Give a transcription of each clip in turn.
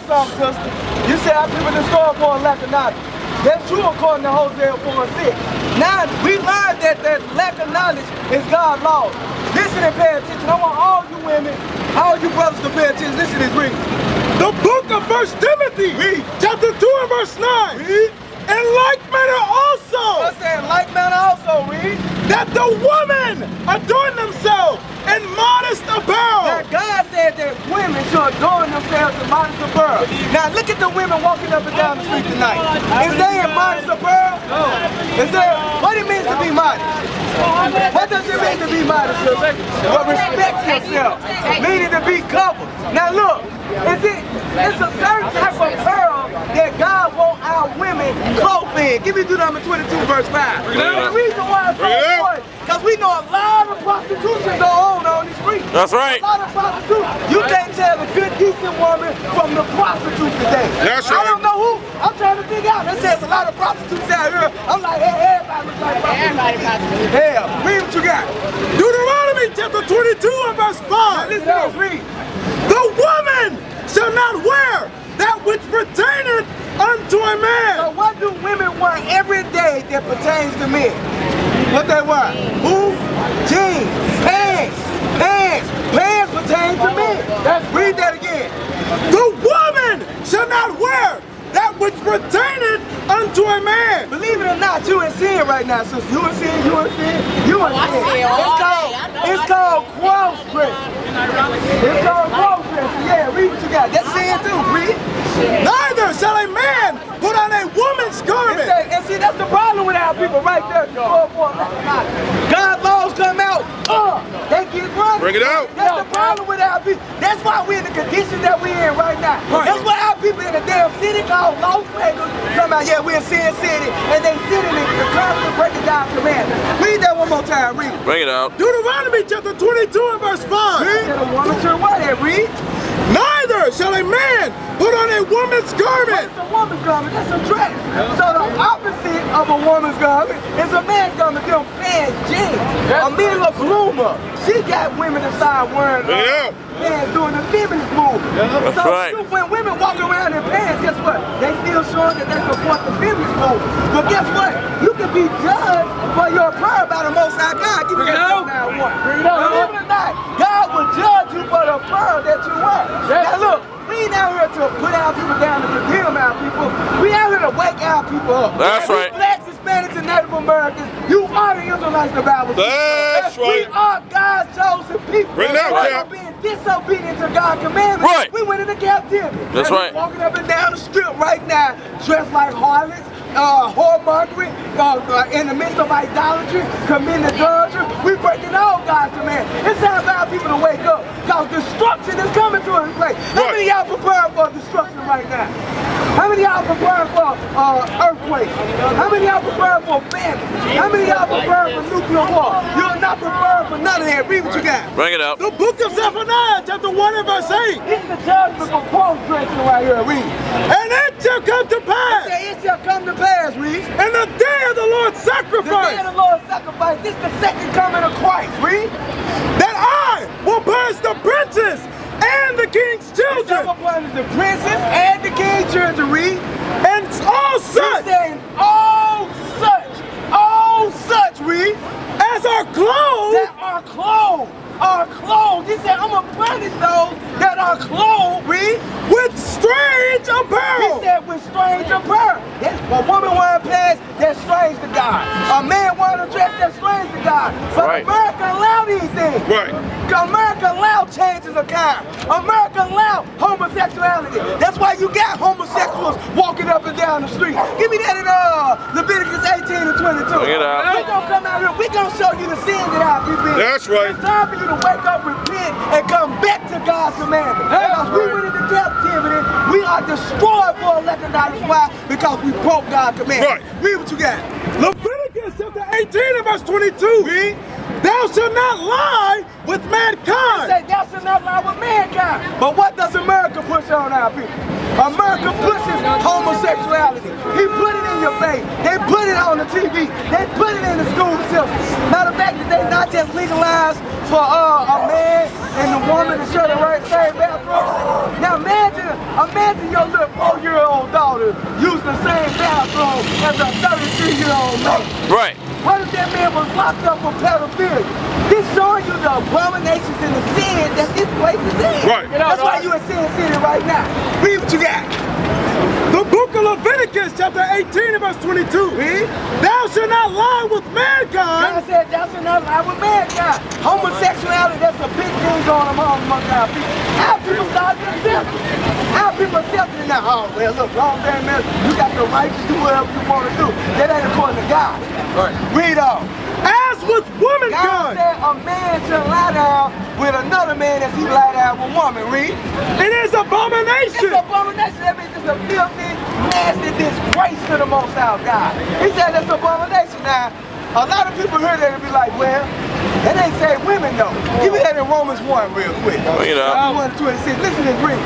something, sister. You say our people destroyed for a lack of knowledge. That's true according to Hoshayah 4:6. Now, we learned that lack of knowledge is God's law. Listen and pay attention. I want all you women, all you brothers to pay attention. Listen to this, read. The book of 1 Timothy, chapter 2 and verse 9. Read. In like manner also. I said, like manner also, read. That the women adorn themselves in modest apparel. Now, God said that women should adorn themselves in modest apparel. Now, look at the women walking up and down the street tonight. Is they in modest apparel? No. Is there, what it means to be modest? What does it mean to be modest? Well, respect yourself, meaning to be covered. Now, look, it's a certain type of apparel that God wants our women clothed in. Give me Deuteronomy 22, verse 5. The reason why it's so important, because we know a lot of prostitution go on these streets. That's right. A lot of prostitution. You can't tell a good, decent woman from the prostitute today. That's right. I don't know who. I'm trying to figure out. It says a lot of prostitutes out here. I'm like, hey, everybody looks like prostitutes. Hell, read what you got. Deuteronomy chapter 22 and verse 5. Listen to this, read. The woman shall not wear that which pertaineth unto a man. So what do women wear every day that pertains to men? What they wear? Who? Jeans, pants pertain to men. Read that again. The woman shall not wear that which pertaineth unto a man. Believe it or not, you in sin right now, sister. You in sin. It's called cross dressing. It's called cross dressing. Yeah, read what you got. That's sin too. Read. Neither shall a man put on a woman's garment. And see, that's the problem with our people right there. God's laws come out, they get running. Bring it out. That's the problem with our people. That's why we're in the condition that we're in right now. That's why our people in a damn city called Las Vegas come out, yeah, we're in Sin City, and they sitting in the constant breaking down commandments. Read that one more time, read. Bring it out. Deuteronomy chapter 22 and verse 5. Read. A woman should what that, read? Neither shall a man put on a woman's garment. What's a woman's garment? That's a dress. So the opposite of a woman's garment is a man's garment. Them pants, jeans. Amelia Bloomer, she got women to start wearing pants doing the feminist movement. That's so right. When women walk around in pants, guess what? They still showing that they support the feminist movement. But guess what? You can be judged for your prayer by the Most High God. Give me that now one. Believe it or not, God will judge you for the prayer that you wear. Now look, we ain't out here to put our people down and condemn our people. We out here to wake our people up. That's right. Blacks, Hispanics, and Native Americans, you are the Israelites the Bible says. That's right. We are God's chosen people. Bring it out, Cap. Being disobedient to God's commandments, right. we went into captivity. That's right. Walking up and down the strip right now, dressed like harlots, whoremongering, in the midst of idolatry, committing adultery. We breaking all God's commands. It's time for our people to wake up, because destruction is coming to us place. How many of y'all preparing for destruction right now? How many of y'all preparing for earthquakes? How many of y'all preparing for famine? How many of y'all preparing for nuclear war? You're not preparing for none of that. Read what you got. Bring it out. The book of Zephaniah chapter 1 and verse 8. It's the judgment for cross dressing right here. Read. And it shall come to pass. It shall come to pass, read. And the day of the Lord's The sacrifice. day of the Lord's sacrifice. This is the second coming of Christ. Read. That I will punish the princes and the king's children. The princes and the king's children. Read. And all such. All such, read. As are clothed. That are clothed. He said, I'm going to punish those that are clothed, read. With strange apparel. He said, with strange apparel. A woman wearing pants, that's strange to God. A man wearing a dress, that's strange to God. But America allow these things. Right. America allow changes of kind. America allow homosexuality. That's why you got homosexuals walking up and down the street. Give me that in Leviticus 18 and 22. Bring it out. We're going to come out here. We're going to show you the sin that our people in. That's right. It's time for you to wake up, repent, and come back to God's commandments. Because we went into captivity. We are destroyed for a lack of knowledge. Why? Because we broke God's commandments. Right. Read what you got. Leviticus chapter 18 and verse 22. Read. Thou shalt not lie with mankind. Say thou shalt not lie with mankind. But what does America push on our people? America pushes homosexuality. He put it in your face. They put it on the TV. They put it in the school system. Matter of fact, that they not just legalized for a man and the woman to share the same bathroom. Now imagine your little 4-year-old daughter using the same bathroom as a 33-year-old man. Right. What if that man was locked up for pedophilia? He's showing you the abominations and the sin that this place is in. Right. That's why you in Sin City right now. Read what you got. The book of Leviticus, chapter 18 and verse 22. Read. Thou shalt not lie with mankind. God said thou shalt not lie with mankind. Homosexuality, that's a big thing going on among our people. Our people start to accept it. Our people accept it now. Oh, well, look, long-term man, you got the right to do whatever you want to do. That ain't according to God. Right. Read on. As with God womankind. said a man should lie down with another man as he lie down with a woman. Read. It is abomination. It's abomination. That means it's a filthy, nasty disgrace to the Most High God. He said it's abomination. Now, a lot of people hear that and be like, well, that ain't say women though. Give me that in Romans 1 real quick. Bring it up. 1:26. Listen to read.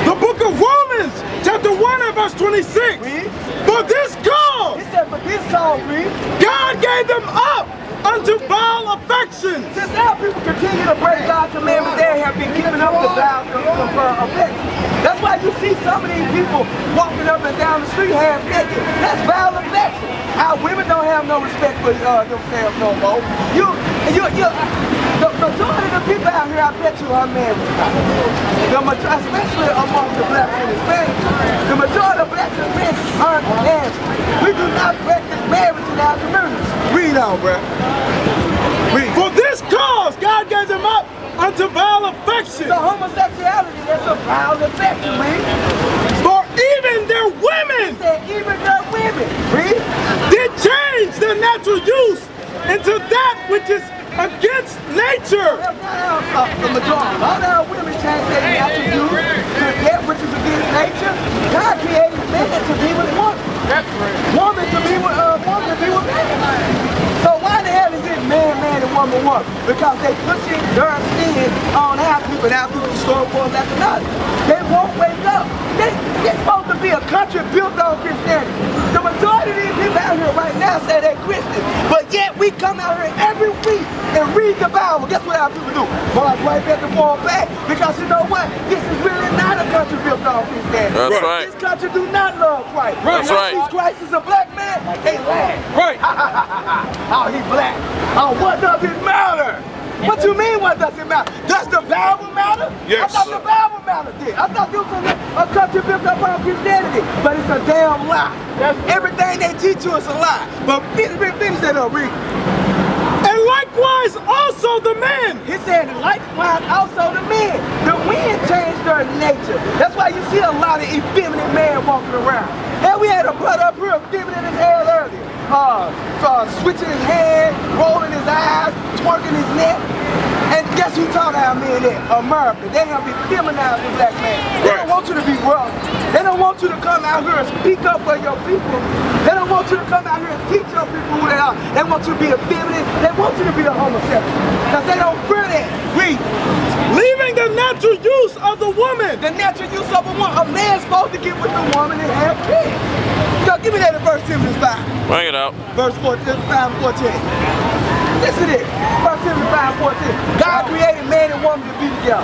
The book of Romans, chapter 1 and verse 26. Read. For this cause, He said, but this cause, read. God gave them up unto vile affections. Since our people continue to break God's commandments, they have been keeping up the vile affection. That's why you see some of these people walking up and down the street half naked. That's vile affection. Our women don't have no respect for themselves no more. The majority of the people out here, I bet you, are married. Especially among the blacks and Hispanics. The majority of blacks and Hispanics aren't married. We do not practice marriage in our communities. Read on, bro. Read. For this cause, God gave them up unto vile affection. So homosexuality, that's a vile affection, read. For even their women Said even their women, read. did change their natural use into that which is against nature. The majority, all our women change their natural use to that which is against nature. God created man to be with woman. Woman to be with man. So why the hell is it man, and woman? Because they pushing their sin on our people. Our people store for us after nothing. They won't wake up. They're supposed to be a country built on Christianity. The majority of these people out here right now say they're Christians, but yet we come out here every week and read the Bible. Guess what our people do? March right back and fall back. Because you know what? This is really not a country built on Christianity. That's right. This country do not love Christ. That's right. Christ is a black man, they laugh. Right. Oh, he black. Oh, what does it matter? What you mean, what does it matter? Does the Bible matter? Yes. I thought the Bible mattered then. I thought this was a country built up on Christianity. But it's a damn lie. Everything they teach you is a lie. But finish that up, read. And likewise also the men. He said, likewise also the men. The wind changed their nature. That's why you see a lot of effeminate men walking around. And we had a brother up here effeminate his hair earlier. Switching his hand, rolling his eyes, twerking his neck. And guess who taught our men that? America. They have effeminized the black man. They don't want you to be rough. They don't want you to come out here and speak up for your people. They don't want you to come out here and teach your people who they are. They want you to be effeminate. They want you to be a homosexual. Because they don't fear that. Read. Leaving the natural use of the woman. The natural use of a woman. A man's supposed to get with the woman and have kids. Yo, give me that in verse 5. Bring it out. Verse 14. Listen to this. Verse 5:14. God created man and woman to be together.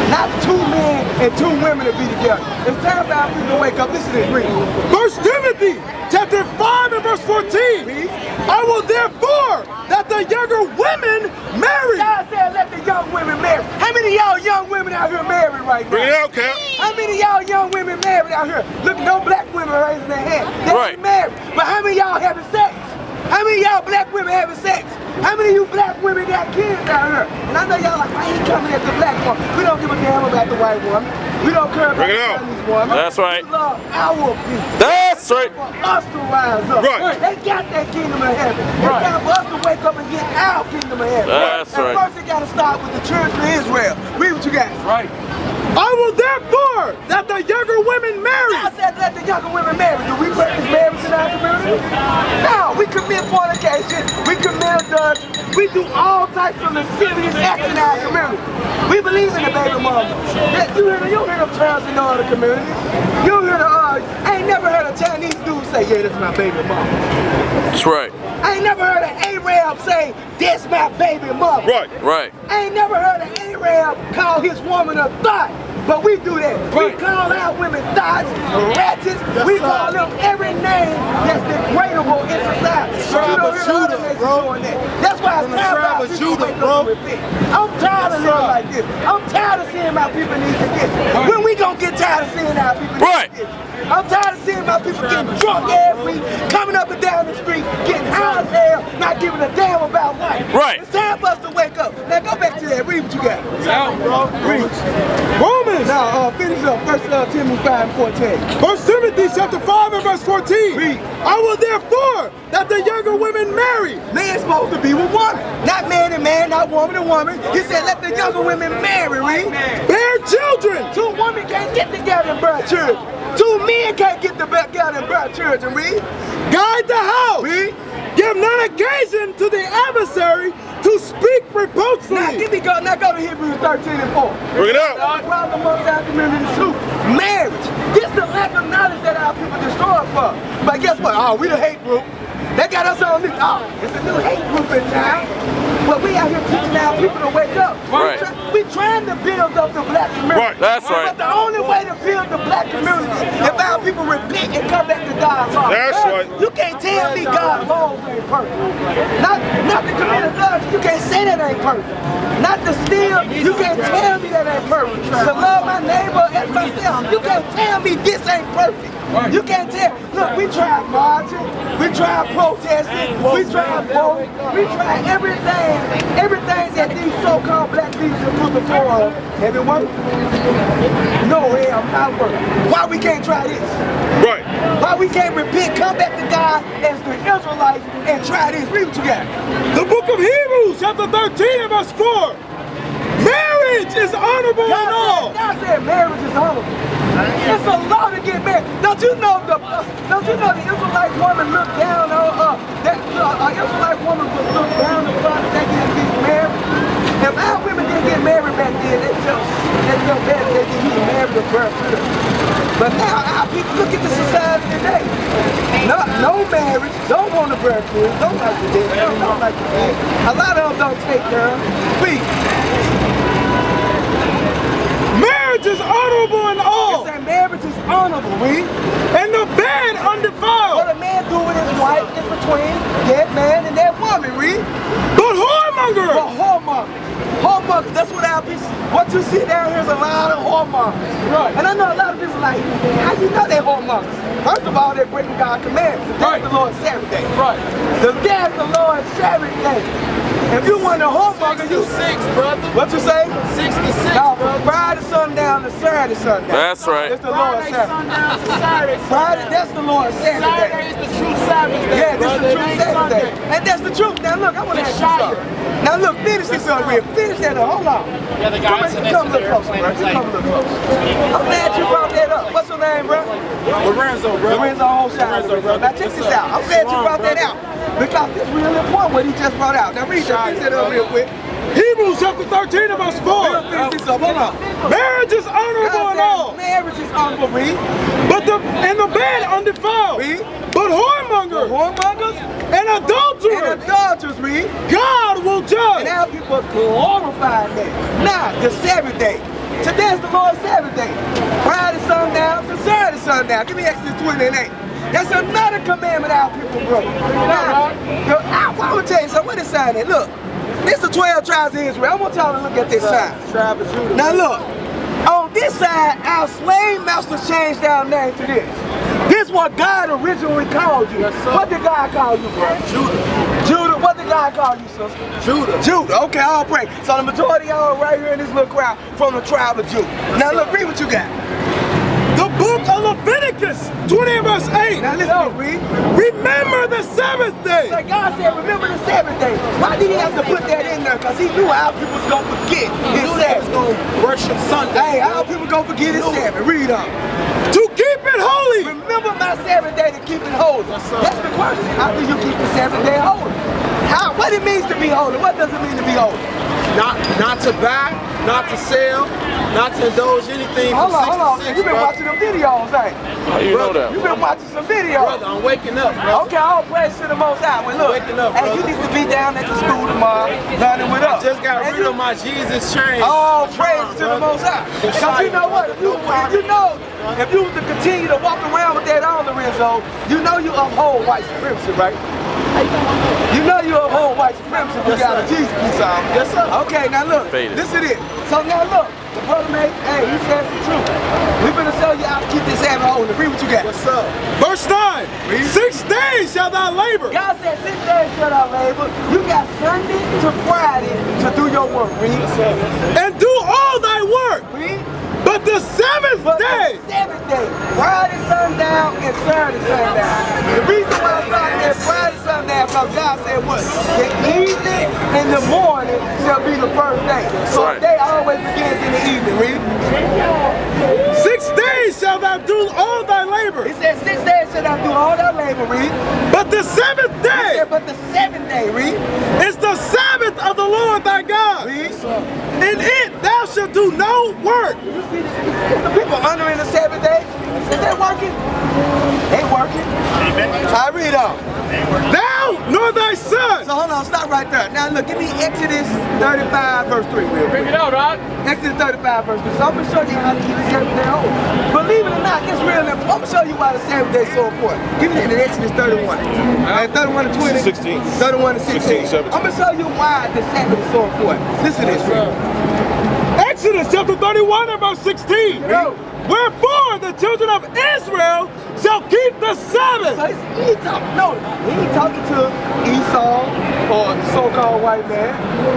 Not 2 men and 2 women to be together. It's time for our people to wake up. Listen to this. Read. 1 Timothy chapter 5 and verse 14. Read. I will therefore that the younger women marry. God said let the young women marry. How many of y'all young women out here married right now? Bring it out, Cap. How many of y'all young women married out here? Look, no black women raising their hand. They ain't married. But how many of y'all having sex? How many of y'all black women having sex? How many of you black women got kids out here? And I know y'all like, why ain't coming at the black woman? We don't give a damn about the white woman. We don't care about the Chinese woman. That's right. We love our people. That's right. For us to rise up. Right. They got that kingdom of heaven. It's time for us to wake up and get our kingdom of heaven. That's right. First it got to start with the children of Israel. Read what you got. Right. I will therefore that the younger women marry. I said let the younger women marry. Do we practice marriage in our community? No, we commit fornication, we commit adultery, we do all types of lascivious acts in our community. We believe in the baby mama. You hear them terms in other communities. You hear I ain't never heard a Chinese dude say, yeah, this is my baby mama. That's right. I ain't never heard an Arab Arab say, "This my baby mother." Right. Right. I ain't never heard an Arab call his woman a thot. But we do that. Right. We call our women thots, ratchets. We call them every name that's degradable in society. Tribe of Judah, bro. That's why it's time Tribe for of people Judah, to wake bro. up and repent. I'm tired of living like this. I'm tired of seeing my people need forgiveness. When we gonna get tired of seeing our people need Right. forgiveness? I'm tired of seeing my people getting drunk every week, coming up and down the street, getting high as hell, not giving a damn about life. Right. It's time for us to wake up. Now go back to that. Read what you got. Bro. Read. Romans. Now, finish up. 1 Timothy 5:14. 1 Timothy chapter 5 and verse 14. Read. I will therefore that the younger women marry. Man's supposed to be with woman. Not man and man, not woman and woman. He said let the younger women marry, read. Bear children. Two women can't get together and bear children. Two men can't get together and bear children, read. Guide the house. Read. Give none occasion to the adversary to speak reproachfully. Now go to Hebrews 13 and 4. Bring it out. The problem amongst our community is truth. Marriage. This the lack of knowledge that our people destroy for. But guess what? Oh, we the hate group. They got us on this. Oh, it's a new hate group in town. But we out here teaching our people to wake up. Right. We trying to build up the black community. Right. That's right. But the only way to build the black community is if our people repent and come back to God's law. That's right. You can't tell me God's laws ain't perfect. Not the community laws. You can't say that ain't perfect. Not to steal. You can't tell me that ain't perfect. To love my neighbor as myself. You can't tell me this ain't perfect. You can't tell. Look, we tried marching, we tried protesting, we tried voting, we tried everything that these so-called black people put before us. Have it worked? No, it have not worked. Why we can't try this? Right. Why we can't repent, come back to God as the Israelites and try this? Read what you got. The book of Hebrews chapter 13 and verse 4. Marriage is honorable in all. God said marriage is honorable. It's a law to get married. Don't you know the Israelite woman looked down on Israelite woman would look down upon that didn't get married? If our women didn't get married back then, they felt bad that they didn't get married or birth to them. But now our people look at the society today. No marriage, don't want to birth kids, don't like to date, don't like to date. A lot of them don't take care of them. Please. Marriage is honorable in all. It's that marriage is honorable, read. And the bed undefiled. What a man do with his wife is between that man and that woman, read. But whoremonger. But whoremongers. Whoremongers, that's what our people, what you see down here is a lot of whoremongers. Right. And I know a lot of people like, how you know they whoremongers? First of all, they're breaking God's commandments. That's the Lord's Sabbath day. Right. That's the Lord's Sabbath day. If you want a whoremonger, you 6, brother. What you say? 66, No, brother. from Friday sundown to Saturday sundown. That's right. It's the Lord's Friday Sabbath. sundown to Saturday Friday, sundown. that's the Lord's Sabbath day. Saturday is the true Sabbath day, Yeah, that's brother. the It true ain't Sabbath day. Sunday. And that's the truth. Now look, I want to ask you Hoshayah. something. Now look, finish this up real. Finish that up. Hold on. Yeah, the guys in Come a little closer, bro. Come a little closer. I'm glad you brought that up. What's your name, bro? Lorenzo, bro. Lorenzo Hoshayah, bro. Now check this out. I'm glad you brought that out. Because it's really important what he just brought out. Now read that. Finish that up real quick. Hebrews chapter 13 and verse 4. Finish this up. Hold on. Marriage is honorable in all. Marriage is honorable, read. But the bed undefiled. Read. But whoremongers Whoremongers and adulterers, and adulterers, read. God will And judge. our people glorify that. Now, the Sabbath day. Today's the Lord's Sabbath day. Friday sundown to Saturday sundown. Give me Exodus 20 and 8. That's another commandment our people broke. Now, I'm going to tell you something. What is sign that? Look, this is the 12 tribes of Israel. I want y'all to look at this sign. Tribe of Judah. Now look, on this side, our slave masters changed our name to this. This is what God originally called you. Yes, sir. What did God call you, bro? Judah. Judah. What did God call you, sister? Judah. Judah. Okay, all praise. So the majority of y'all right here in this little crowd from the tribe of Judah. Now look, read what you got. The book of Leviticus 20 and verse 8. Now listen to me, read. Remember the Sabbath day. Like God said, remember the Sabbath day. Why did he have to put that in there? Because he knew our people was going to forget his Sabbath. Going to worship Sunday. Hey, our people going to forget his Sabbath. Read on. To keep it holy. Remember my Sabbath day to keep it holy. Yes, sir. That's the question. How do you keep the Sabbath day holy? What it means to be holy? What does it mean to be holy? not to buy, not to sell, not to indulge anything Hold from on. 66, You've been brother. watching them videos, ain't How you know that? you? You've been watching some videos. Brother, I'm waking up, bro. Okay, all praise to the Most High. Well, look, Waking up, hey, brother. you need to be down at the school tomorrow, learning with us. Just got And rid you- of my Jesus chain. all praise to the Most High. Because you know what? If you was to continue to walk around with that on, Lorenzo, you know you uphold white supremacy, right? You know you uphold white supremacy. You got a Jesus piece on. Yes, sir. Okay, now look. Faded. This is it. So now look. The brother made, hey, he says the truth. We're going to show you how to keep this habit holding. Read what you got. What's up? Verse 9. 6 days shall thou labor. God said 6 days shall thou labor. You got Sunday to Friday to do your work. Read. And do all thy work. Read. But the seventh But day. the 7th day, Friday sundown and Saturday sundown. The reason why I started at Friday sundown because God said what? The evening and the morning shall be the first day. So Right. the day always begins in the evening. Read. 6 days shall thou do all thy labor. He said 6 days shall thou do all that labor. Read. But the seventh He day said, but the 7th day. Read. is the Sabbath of the Lord thy God. Read. In it thou shalt do no work. You see this? Is the people honoring the 7th day? Is they working? They working. I read on. Thou nor thy son. So hold on, stop right there. Now look, give me Exodus 35 verse 3 real quick. it out, Doc. Exodus 35 verse 3. So I'm going to show you how to keep the 7th day holy. Believe it or not, it's real important. I'm going to show you why the 7th day is so important. Give me that in Exodus 31. 31 to 20. 16. 31 to 16. 16, 17. I'm going to show you why the Sabbath is so important. Listen to this. Real. Exodus chapter 31 and verse 16. Go. Wherefore the children of Israel shall keep the Sabbath. So he ain't talking to Esau or the so-called white man.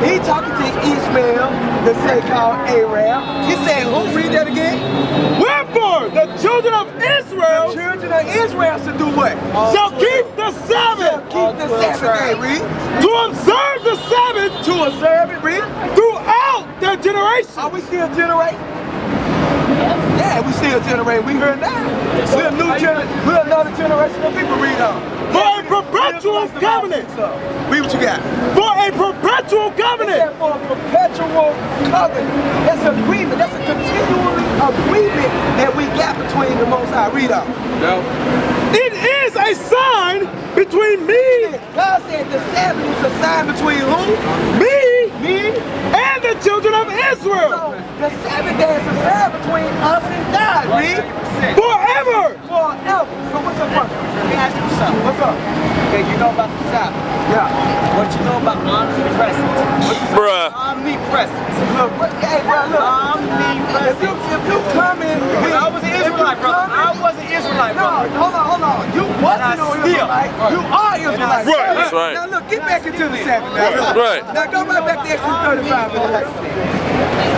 He talking to Ishmael, the so-called Arab. He said, who? Read that again. Wherefore the children of The Israel children of Israel should do what? shall keep the Shall Sabbath. keep the Sabbath day. Read. To observe the Sabbath To observe it. Read. throughout their generation. Are we still generating? Yeah, we still generating. We heard that. We're a new generation. We're another generation of people. Read on. For a perpetual covenant. Read what you got. For a perpetual It covenant. said for a perpetual covenant. That's an agreement. That's a continually agreement that we got between the Most High. Read on. It is a sign between me, God said the Sabbath is a sign between who? me, and the children of So Israel. the Sabbath day is a sign between us and God. Read. Forever. Forever. So what's up, brother? Let me ask you something. What's up? Okay, you know about the Sabbath. Yeah. What you know about omnipresence? Bruh. Omnipresence. Look, hey, bro, look. Omnipresence. If you come in, I was an Israelite, brother. I was an Israelite, No, brother. hold on. You wasn't no Israelite. You are Israelite. Right, that's right. Now look, get back into the Sabbath now. Look. Right. Now go right back to Exodus 35.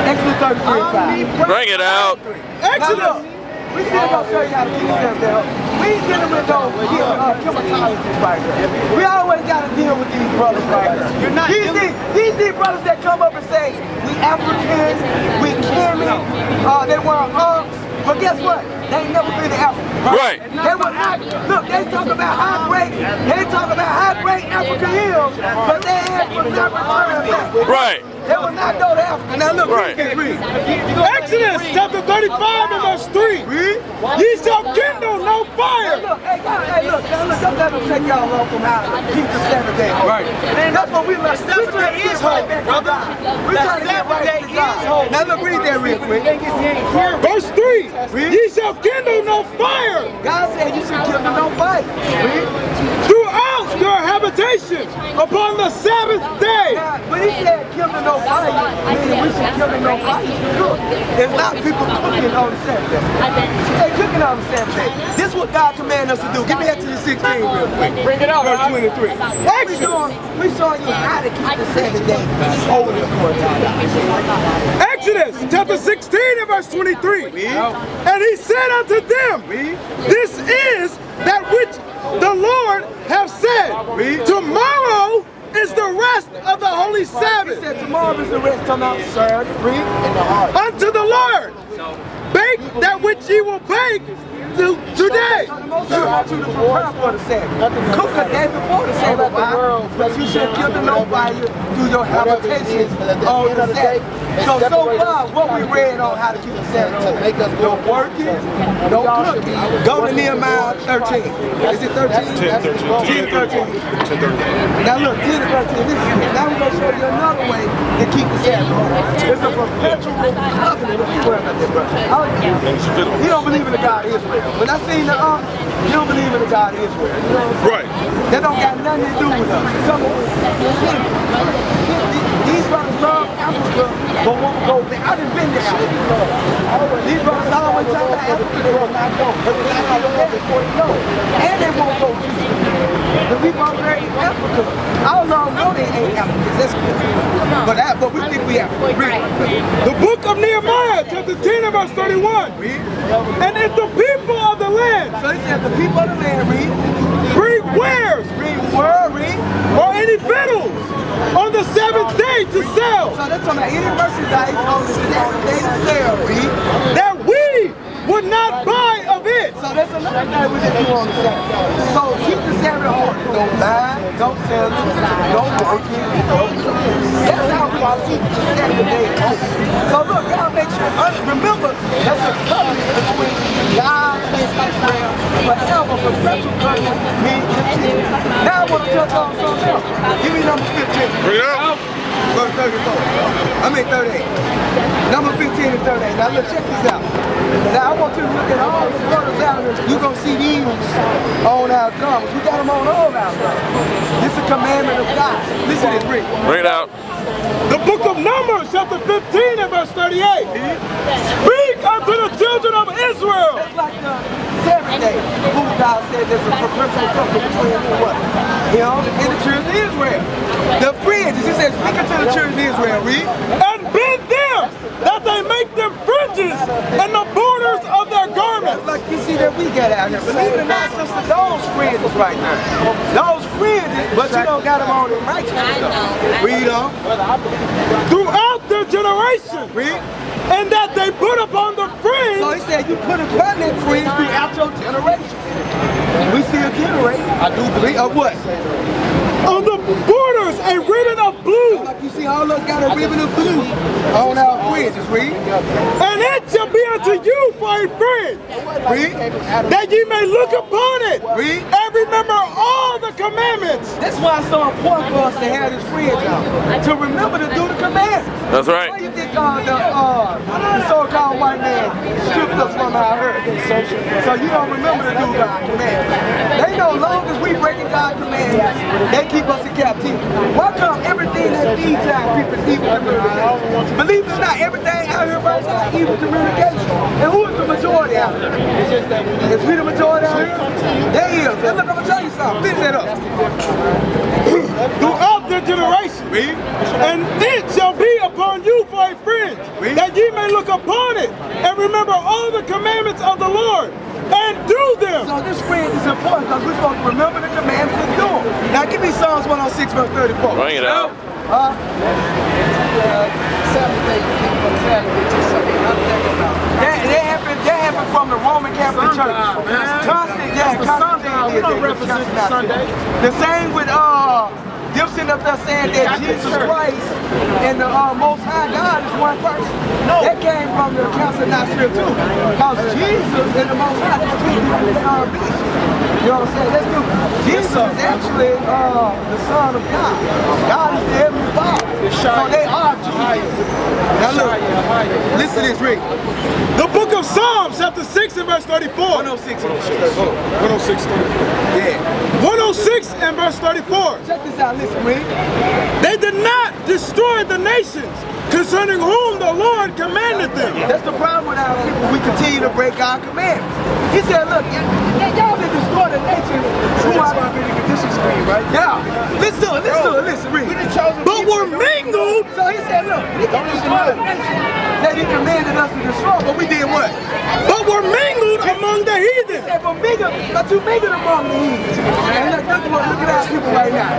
Exodus 33. Bring it out. Now look, we still gonna show you how to keep the Sabbath down. We ain't dealing with those chemicologists right here. We always gotta deal with these brothers right here. You're not These brothers that come up and say, we Africans, we Kemet, they wear arms. But guess what? They ain't never been to Africa. Right. They were not, look, they talk about how great Africa is, but they ain't from not return back. Right. They will not go to Africa. Now look, Right. read. Exodus chapter 35 and verse 3. Read. Ye shall kindle no Hey, fire. look, don't let them take y'all off from how to keep the Sabbath day. Right. That's what we learn. The Sabbath day is holy, brother. We trying to get Sabbath day right to God. is holy. Now look, read that real quick. Verse 3. Ye shall kindle no fire God said you should kill them, don't fight. Read. throughout your habitation upon the Sabbath day. Now, when he said kill them, no fire, meaning we should kill them, no fire. Look, there's not people cooking on the Sabbath day. They cooking on the Sabbath day. This is what God commanded us to do. Give me Exodus 16 real quick. Bring it out, Verse Rob. 23. We showing you how to keep the Sabbath day holy for God. Exodus chapter 16 and verse 23. And he said unto them, this is that which the Lord have said. Tomorrow is the rest of the holy He Sabbath said tomorrow is the rest come out, sir. Read. unto the Lord. Bake that which ye will bake today. The Most High wants you to prepare for the Sabbath. Cook a day before the Sabbath, because you should kill the no fire, do do your habitation on the Sabbath. So far, what we read on how to keep the Sabbath, no working, no cooking. Go to Nehemiah 13. Is it 13? 10:13. Now look, 10 to 13. This is it. Now we're going to show you another way to keep the Sabbath. It's a perpetual covenant. Don't you worry about that, brother. He don't believe in the God of Israel. When I seen the you don't believe in the God of Israel. You know what I'm saying? Right. That don't got nothing to do with us. These brothers love Africa, but won't go there. I done been to Africa. These brothers always talk about Africa, they will not go. Because they're not going to go before they know. And they won't go to the people over there in Africa. I don't know they ain't Africans. That's good. But we think we African. The book of Nehemiah, chapter 10 and verse 31. And if the people of the land So he said the people of the land bring wares read. or any victuals on the seventh day to sell, So they're talking about any merchandise on the Sabbath day to sell, read. that we would not buy of it. So that's another thing we didn't do on the Sabbath. So keep the Sabbath holy. Don't buy, don't sell, don't work it. That's how we keep the Sabbath day holy. So look, y'all make sure, remember, that's a covenant between God and Israel forever, perpetual covenant, me and you. Now I want to touch on something else. Give me number 15. Bring it out. Verse 34. I mean 38. Number 15 and 38. Now look, check this out. Now I want you to look at all the brothers out here. You're going to see these on our garments. We got them on all our garments. This is a commandment of God. Listen to this, Rick. Bring it out. The book of Numbers, chapter 15 and verse 38. Speak unto the children of Israel. It's like the Sabbath day. Who God said there's a perpetual covenant between what? Him and the children of Israel. The fringes, he says, speak unto the children of Israel, read. And bid them that they make them fringes and the borders of their garments. Like you see that we got out here. Believe it or not, sister, those fringes right now. Those fringes, but you don't got them on in righteousness. Read on. Throughout their generation. Read. And that they put upon the fringe. So he said you put a covenant fringe throughout your generation. We still generate. I do believe. Of what? On the borders a ribbon of blue. Like you see all those got a ribbon of blue on our fringes, read. And it shall be unto you for a fringe. Read. That ye may look upon it. Read. And remember all the commandments. That's why it's so important for us to have this fringe out. To remember to do the commandments. That's right. Why you think the so-called white man stripped us from our earth? So you don't remember to do God's commandments. They know long as we breaking God's commandments, they keep us in captivity. Why come everything that these time people is evil communication? Believe it or not, everything out here right now is evil communication. And who is the majority out here? Is we the majority out here? They is. And look, I'm gonna tell you something. Finish that up. Throughout their generation. Read. And it shall be upon you for a fringe, Read. that ye may look upon it and remember all the commandments of the Lord and do them. So this fringe is important because we're supposed to remember the commandments and do them. Now give me Psalms 106 verse 34. Bring it out. That happened from the Roman Catholic Church. Constantine did that. Represent Sunday. The same with them sitting up there saying that Jesus Christ and the Most High God is one person. That came from the Council of Nicaea too. Because Jesus and the Most High are two different beings. You know what I'm saying? Let's do. Jesus is actually the Son of God. God is the Heavenly Father. So they are Jesus. Now look, listen to this, Rick. The book of Psalms, chapter 6 and verse 34. 106. 106, 34. Yeah. 106 and verse 34. Check this out, listen, Rick. They did not destroy the nations concerning whom the Lord commanded them. That's the problem with our people. We continue to break our commandments. He said, look, y'all didn't destroy the nations. Who are the conditions for you, right? Yeah. Listen to it, listen, Rick. But were mingled. So he said, look, he didn't destroy the nations that he commanded us to destroy, but we did what? But were mingled among the heathen. He said, but you mingled among the heathen. And look at our people right now.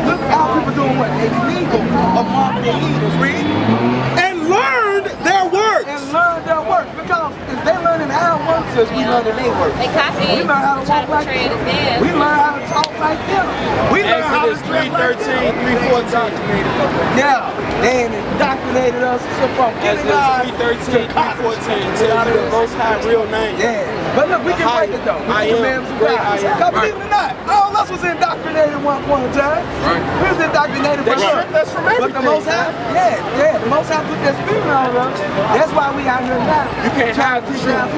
Look at our people doing what? They mingle among the heathens, Rick. And learned their works. And learn their work. Because if they learning our works, as we learning their works. They copy. We learn how to walk like them. We learn how to talk like them. We learn how to Exodus dress like 3:13, them. 3:14. Yeah, they indoctrinated us from Exodus 3:13, 3:14 tells you the Most High real name. Yeah, but look, we can break it though. I With the am commandments of great, God. I am. Because believe it or not, all of us was indoctrinated at one point in time. Right. We was indoctrinated, They but stripped us from But the everything, Most High, the Most High put that spirit on us. That's why we out here now. You can't hide the truth.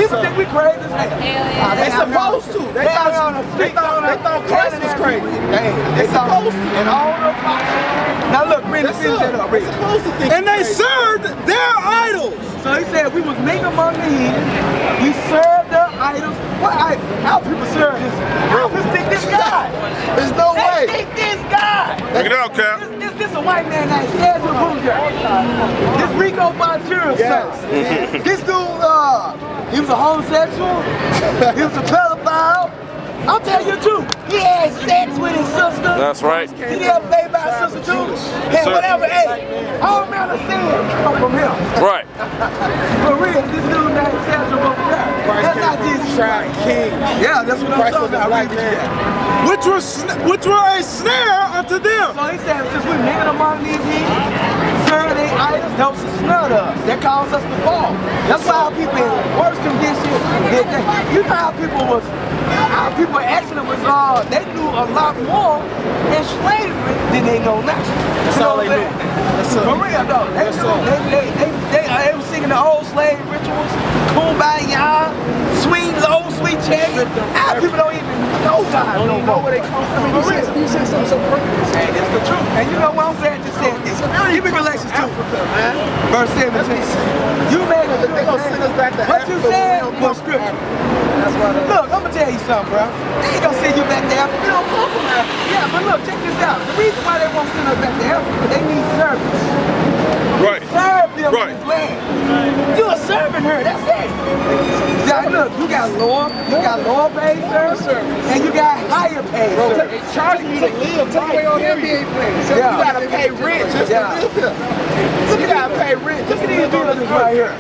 People think we crazy as hell. They supposed to. They thought Christ was crazy. Hey, They supposed to. And all the apostles. Now look, read the finish that up. They supposed to think. And they served their idols. So he said we was made among the heathen. We served their idols. What idols? How people serve this? How people think this God? There's no They way. think this God. Bring it out, Cap. This a white man named Cesar Boozer. This Rico Bonjura's son. This dude, he was a homosexual. He was a pedophile. I'll tell you the truth. He had sex with his sister. That's right. He did a baby by his sister too. And Sir. whatever, hey, all manner of sin come from him. Right. For real, this dude named Cesar Boozer. That's not Jesus Christ. King. Yeah, that's what I'm Christ talking was a about. black Read what you man. got. Which were a snare unto them. So he said, since we're making among these heathen, serve their idols helps us snare us. That causes us to fall. That's why our people in worse condition did that. You know how people actually was, they knew a lot more in slavery than they know now. That's all they knew. That's For real though. They were singing the old slave rituals, kumbaya, sweet low, sweet check. Our people don't even know God no more. Where they come from. For real. You said something so perfect. Hey, it's the truth. And you know what I'm saying? Just saying this. Keep it Galatians 2, verse 17. You made a They gonna send us back to what you Africa said when we don't was come from scripture. That's why they. Look, I'm gonna tell you something, bro. They ain't gonna send you back to Africa. You don't come from Africa. Yeah, but look, check this out. The reason why they won't send us back to Africa, they need service. Right. Serve them Right. in this land. You are serving her, that's it. Now look, you got lower paid service, and you got higher paid service. They charging you to live. Take away all the NBA players. So Yeah. you gotta pay rent just to live here. You gotta pay rent just Look to at these live on buildings right here.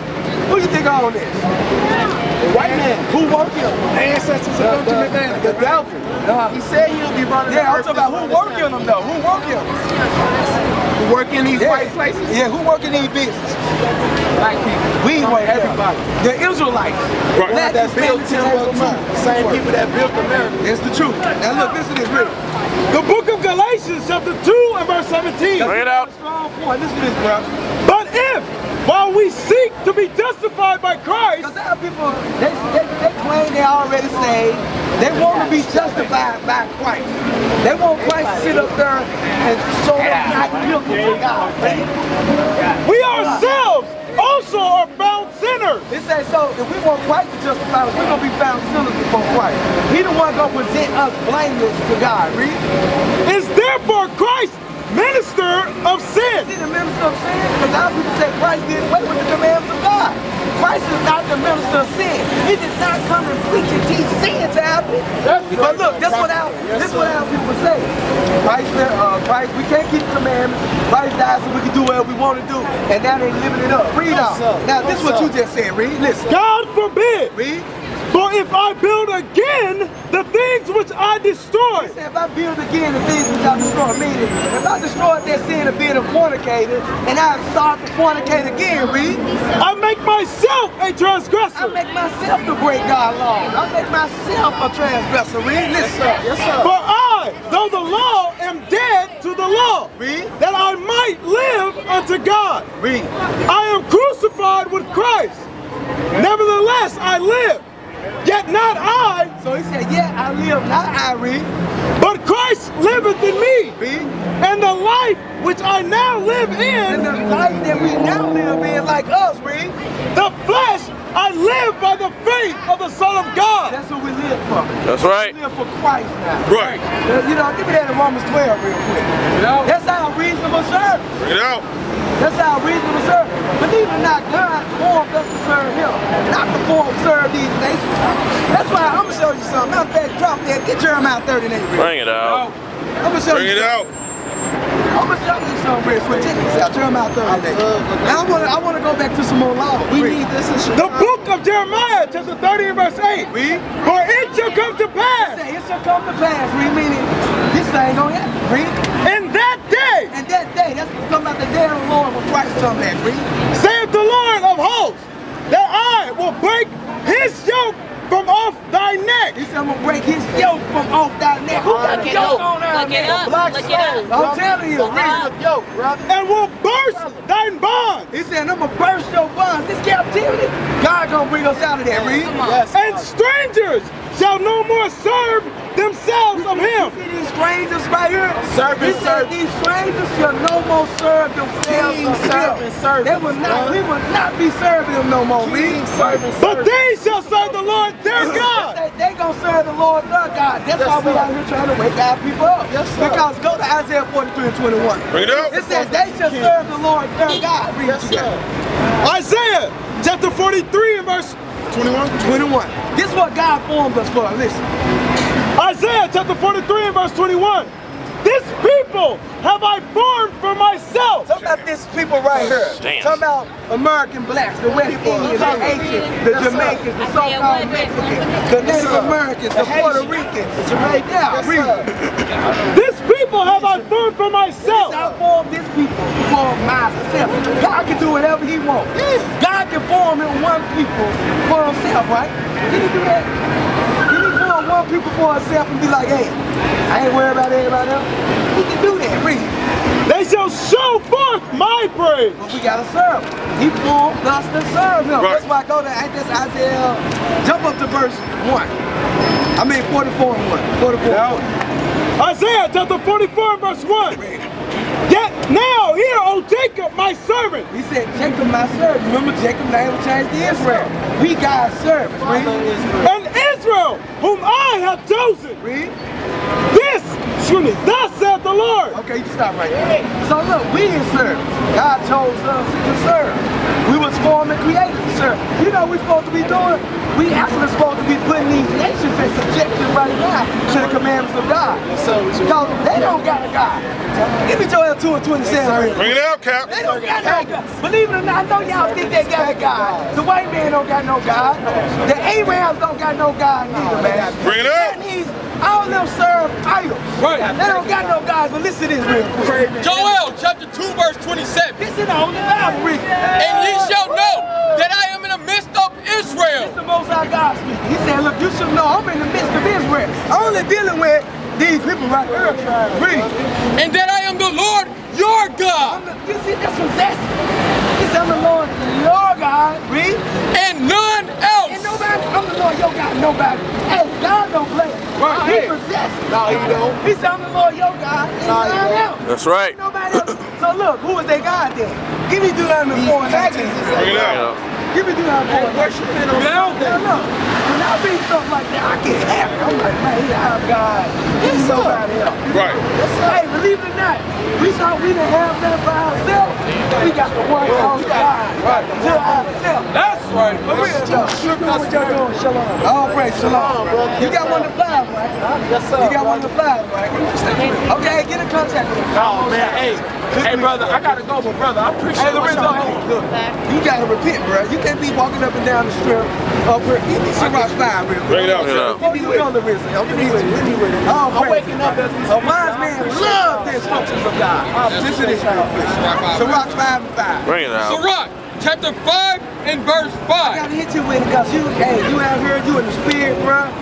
Who you think own this? White man. Who work here? Ancestors of Benjamin Banner. The Dolphin. He said he'll be running the Yeah, I'm earth talking about who work in them though. Who work in them? Who work in these white places? Yeah, who work in these businesses? Black people. We Some work everybody. The Israelites. Right. Black That built Hispanics, Timbuktu. Same people that built America. it's the truth. Now look, listen to this real. The book of Galatians chapter 2 and verse 17. Bring it out. Strong point. Listen to this, bro. But if, while we seek to be justified by Christ, Because our people, they claim they already saved. They want to be justified by Christ. They want Christ to sit up there and show them not guilty to God. we ourselves also are found sinners. It says so, if we want Christ to justify us, we're going to be found sinners before Christ. He the one going to present us blameless to God. Read. Is therefore Christ minister of sin. See the minister of sin? Because our people say Christ did away with the commandments of God. Christ is not the minister of sin. He did not come and preach and teach sin to our people. But look, that's what our people say. Christ, we can't keep the commandments. Christ died so we can do whatever we want to do. And now they're living it up. Read out. Now this is what you just said. Read. Listen. God forbid. Read. For if I build again the things which I destroyed, If I build again the things which I destroyed, meaning if I destroyed that sin of being a fornicator and I start to fornicate again, read. I make myself a transgressor. I make myself to break God's law. I make myself a transgressor. Read. Listen. Yes, sir. For I, though the law, am dead to the law, Read. that I might live unto God. Read. I am crucified with Christ. Nevertheless, I live. Yet not I, So he said, yeah, I live, not I read. but Christ liveth in me. Read. And the life which I now live And in, the life that we now live in like us, read. the flesh, I live by the faith of the Son of God. That's what we live for. That's right. We live for Christ now. Right. You know, give me that in Romans 12 real quick. That's our reasonable service. Bring it out. That's our reasonable service. Believe it or not, God formed us to serve Him, not to serve these nations. That's why I'm gonna show you something. Matter of fact, drop that. Get Jeremiah 30 and 8. Bring it out. I'm gonna show Bring you it something. out. I'm gonna show you something real quick. Check this out. Jeremiah 30. Now I wanna go back to some more law. We need this in The book of Jeremiah, chapter 30 and verse 8. Read. For it shall come to pass Say it shall come to pass. Read, meaning this thing gonna happen. Read. in that day, And that day, that's talking about the day of the Lord when Christ comes back. Read. saith the Lord of hosts, that I will break his yoke from off thy neck. He said I'm gonna break his yoke from off thy neck. Who got a yoke on our Look it neck? up. Black Look it up. slave. I'm telling you. Read. yoke, brother. And will burst thine bonds, He said I'm gonna burst your bonds. This captivity, God gonna bring us out of that. Read. Come on. Yes. and strangers shall no more serve themselves of him. See these strangers right here? Servant, He said these strangers shall no more serve themselves King, of servant, him. servant, They will not, we will not be serving them no more. Read. But they shall serve the Lord their God. They gonna serve the Lord their God. That's Yes, why we sir. out here trying to wake our people up. Yes, sir. Because go to Isaiah 43 and 21. Bring it up. It says they shall serve the Lord their God. Read Yes, it together. sir. Isaiah chapter 43 and verse 21. 21. This is what God formed us for. Listen. Isaiah chapter 43 and verse 21. This people have I formed for myself. Talk about this people right here. Talk about American blacks, the West Indians, the Haitians, the Jamaicans, the so-called Mexicans, the Native Americans, the Puerto Ricans, the Jamaicans. Yeah, read. This people have I formed for myself. I formed this people for myself. God can do whatever he wants. God can form in one people for himself, right? Can he do that? Can he form one people for himself and be like, hey, I ain't worried about everybody else? He can do that, read. They shall show forth my praise. But we gotta serve him. He formed us to serve him. Right. That's why I go to Isaiah, jump up to verse 1. I mean 44 and 1. 44 and 1. Isaiah chapter 44 and verse 1. Yet now hear, O Jacob, my servant. He said, Jacob, my servant. Remember, Jacob's name was changed to Israel. We God's servants. Read. And Israel, whom I have chosen. Read. Thus saith the Lord. Okay, you stop right there. So look, we is servants. God chose us to serve. We was formed and created to serve. You know what we're supposed to be doing? We actually supposed to be putting these nations in subjection right now to the commandments of God. Because they don't got a God. Give me Joel 2 and 27. Bring it out, Cap. They don't got no God. Believe it or not, I know y'all think they got a God. The white man don't got no God. The Arabs don't got no God neither, man. Bring it up. All of them serve idols. Right. They don't got no gods, but listen to this real quick. Joel chapter 2 verse 27. This is the Holy Bible, read. And ye shall know that I am in the midst of Israel. It's the Most High God speaking. He said, look, you should know I'm in the midst of Israel. I'm only dealing with these people right here. Read. And that I am the Lord your God. You see, that's possessive. He said, I'm the Lord your God. Read. And none else. And nobody, I'm the Lord your God, nobody. Hey, God don't play. Right. He possessed. No, he don't. He said, I'm the Lord your God. And No, he none don't. else. That's right. Nobody else. So look, who is their God then? Give me Deuteronomy 4 and 19. Bring it out. Give me Deuteronomy 4 and 19. Worshiping on Sunday. Look, when I read stuff like that, I get happy. I'm like, man, he our God. He's nobody else. Right. Hey, believe it or not, we thought we didn't have that by ourselves. We got the one called God to ourselves. That's right. For real though. You doing what y'all doing? Shalom. All praise, shalom. You got one to fly, right? Yes, sir. You got one to fly, right? Okay, get in contact with me. Oh, man. Hey, brother, I gotta go, but brother, I appreciate what y'all doing. Look, you gotta repent, bro. You can't be walking up and down the strip up here. Give me some rock 5 real quick. Bring it out, Cap. Give me the other reason. I'm waking up as we a wise man loves the instructions of God. Listen to this real quick. So rock 5 and 5. Bring it out. Sirach chapter 5 and verse I 5. gotta hit you with it because you out here, you in the spirit, bro.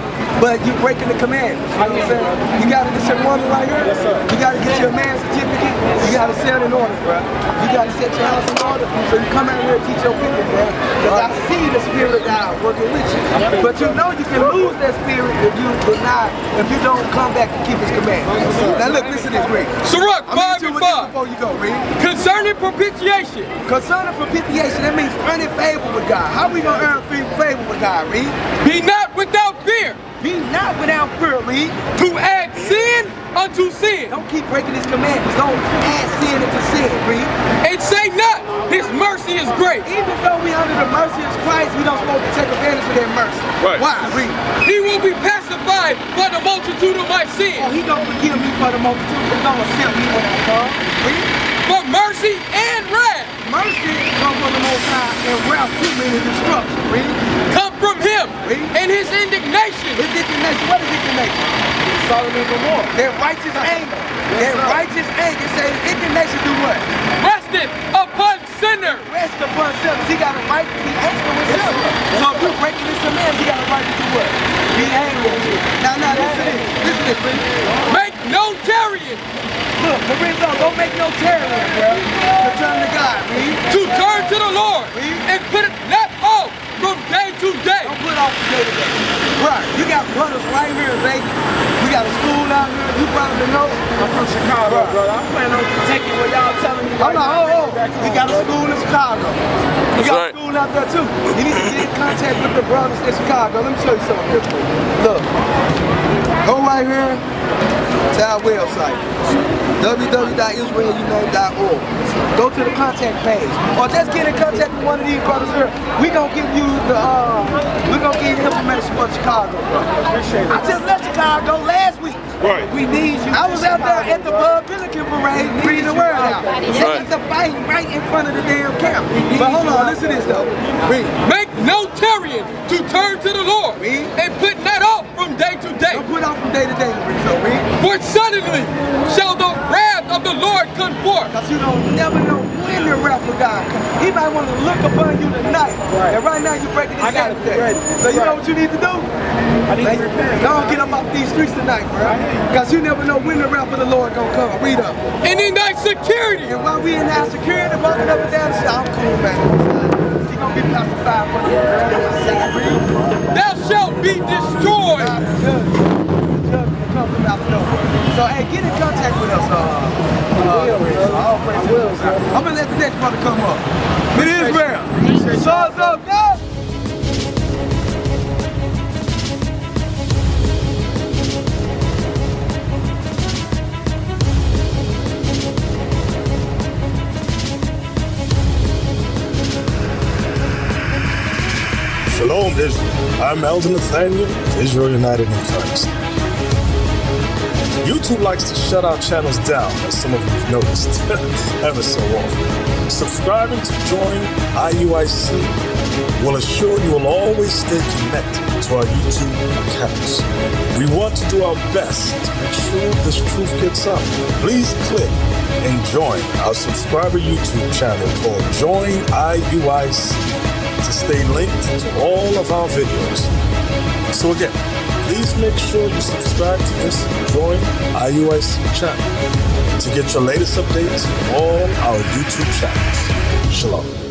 But you breaking the commandments. You know what I'm saying? You gotta get your woman right here. You gotta get your man certificate. You gotta set it in order, bro. You gotta set your house in order. So you come out here and teach your people, bro. Because I see the spirit of God working with you. But you know you can lose that spirit if you don't come back and keep his commandments. Now look, listen to this, Rick. Sirach I'm gonna 5 hit you and with this 5. before you go, Rick. Concerning propitiation. Concerning propitiation, that means earning favor with God. How we gonna earn favor with God, Reed? Be not without fear. Be not without fear, Reed. To add sin unto sin. Don't keep breaking his commandments. Don't add sin into sin, Reed. And say not, his mercy is great. Even though we under the mercy of Christ, we don't supposed to take advantage of that mercy. Right. Why, Reed? He will be pacified sanctified for the multitude of my Oh, sins. he gonna forgive me for the multitude. He gonna accept me when I come. Read. For mercy and wrath Mercy come from the Most High and wrath to me in destruction. Read. come from him, Read. and his indignation His indignation. What is indignation? Solomon and Gomorrah. Their righteous anger. Their righteous anger says indignation do what? rested upon sinners. Rest upon sinners. He got a right to be angry with sinners. So if you're breaking his commands, he got a right to do what? Be angry with you. Now, listen to this. Listen to this, Reed. Make no tarrying Look, Lorenzo, don't make no tarrying, bro. To turn to God, Reed. to turn to the Lord and put it not off from day to day. Don't put off the day to day. Right. You got brothers right here in Vegas. We got a school out here. You probably know. I'm from Chicago, brother. I'm planning on taking what y'all telling me. I'm like, we got a school in Chicago. We got right. a school out there too. You need to get in contact with the brothers in Chicago. Let me show you something real quick. Look. Go right here to our website. www.israelunite.org. Go to the contact page. Or just get in contact with one of these brothers here. We're gonna give you the information for Chicago, bro. Appreciate it. I just left Chicago last week. Right. We need you. I was out there at the Bud Billiken Parade reading the word out. They got the fight right in front of the damn camp. But hold on, listen to this though. Read. Make no tarrying to turn to the Lord Read. and put not off from day to day. Don't put off from day to day, Read. So read. For suddenly shall the wrath of the Lord come forth. Because you don't never know when the wrath of God comes. He might want to look upon you tonight. Right. And right now you're breaking his I gotta Sabbath be day. ready. So you know Right. what you need to do? I need to repent. Don't get up off these streets tonight, bro. Because you never know when the wrath of the Lord gonna come. Read up. And in thy security And while we in our security, walking up and down the street, I'm cool, man. He gonna get pacified for the Lord. Read. thou shalt be destroyed. God is judge. The judge will come from out the door. So hey, get in contact with us. All praise to the Most High. I'm gonna let the next brother come up. It is Israel. Sons of God. Shalom, Israel. I'm Elder Nathaniel of Israel United in Christ. YouTube likes to shut our channels down, as some of you have noticed, ever so often. Subscribing to join IUIC will assure you will always stay connected to our YouTube accounts. We want to do our best to make sure this truth gets out. Please click and join our subscriber YouTube channel called Join IUIC to stay linked to all of our videos. So again, please make sure you subscribe to this Join IUIC channel to get your latest updates from all our YouTube channels. Shalom.